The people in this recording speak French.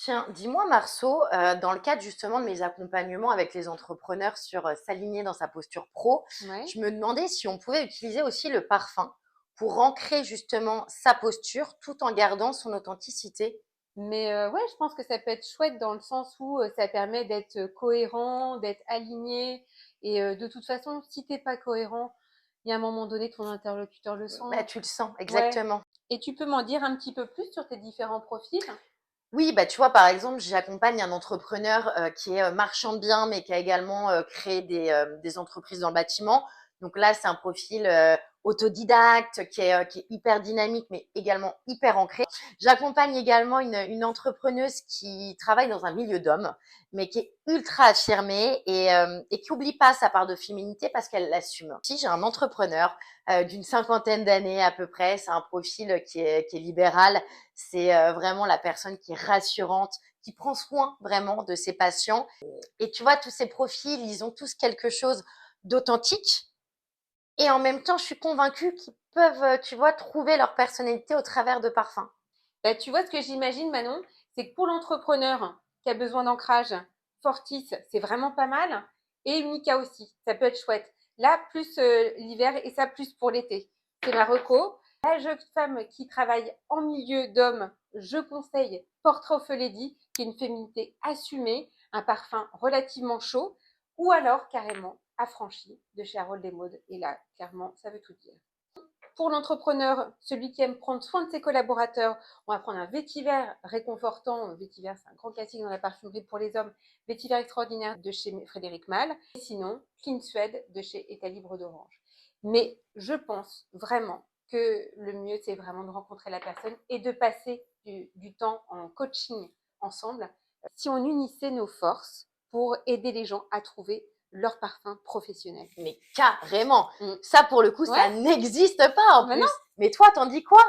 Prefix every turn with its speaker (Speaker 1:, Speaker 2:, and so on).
Speaker 1: Tiens, dis-moi Marceau, dans le cadre justement de mes accompagnements avec les entrepreneurs sur, s'aligner dans sa posture pro,
Speaker 2: Ouais.
Speaker 1: je me demandais si on pouvait utiliser aussi le parfum pour ancrer justement sa posture tout en gardant son authenticité.
Speaker 2: Mais ouais, je pense que ça peut être chouette dans le sens où ça permet d'être cohérent, d'être aligné. Et de toute façon, si t'es pas cohérent, il y a un moment donné, ton interlocuteur le
Speaker 1: Bah,
Speaker 2: sent.
Speaker 1: tu le sens,
Speaker 2: Ouais.
Speaker 1: exactement.
Speaker 2: Et tu peux m'en dire un petit peu plus sur tes différents profils?
Speaker 1: Oui, bah, tu vois, par exemple, j'accompagne un entrepreneur, qui est, marchand de biens, mais qui a également, créé des entreprises dans le bâtiment. Donc là, c'est un profil, autodidacte qui est hyper dynamique, mais également hyper ancré. J'accompagne également une entrepreneuse qui travaille dans un milieu d'hommes, mais qui est ultra affirmée et qui oublie pas sa part de féminité parce qu'elle l'assume. Si j'ai un entrepreneur, d'une cinquantaine d'années à peu près, c'est un profil, qui est libéral, c'est vraiment la personne qui est rassurante, qui prend soin vraiment de ses patients. Et tu vois, tous ces profils, ils ont tous quelque chose d'authentique. Et en même temps, je suis convaincue qu'ils peuvent, tu vois, trouver leur personnalité au travers de parfums.
Speaker 2: Bah, tu vois, ce que j'imagine, Manon, c'est que pour l'entrepreneur qui a besoin d'ancrage, Fortis, c'est vraiment pas mal. Et Unica aussi, ça peut être chouette. Là, plus l'hiver et ça plus pour l'été. C'est ma reco. La jeune femme qui travaille en milieu d'hommes, je conseille Portrait of a Lady, qui est une féminité assumée, un parfum relativement chaud, ou alors carrément affranchi de chez Harold Desmodes. Et là, clairement, ça veut tout dire. Pour l'entrepreneur, celui qui aime prendre soin de ses collaborateurs, on va prendre un vétiver réconfortant. Vétiver, c'est un grand classique dans la parfumerie pour les hommes. Vétiver extraordinaire de chez Frédéric Malle. Et sinon, Clean Suede de chez État Libre d'Orange. Mais je pense vraiment que le mieux, c'est vraiment de rencontrer la personne et de passer du temps en coaching ensemble. Si on unissait nos forces pour aider les gens à trouver leur parfum professionnel.
Speaker 1: Mais carrément,
Speaker 2: Mm.
Speaker 1: ça pour le coup,
Speaker 2: Ouais,
Speaker 1: ça n'existe pas en
Speaker 2: maintenant.
Speaker 1: plus. Mais toi, t'en dis quoi?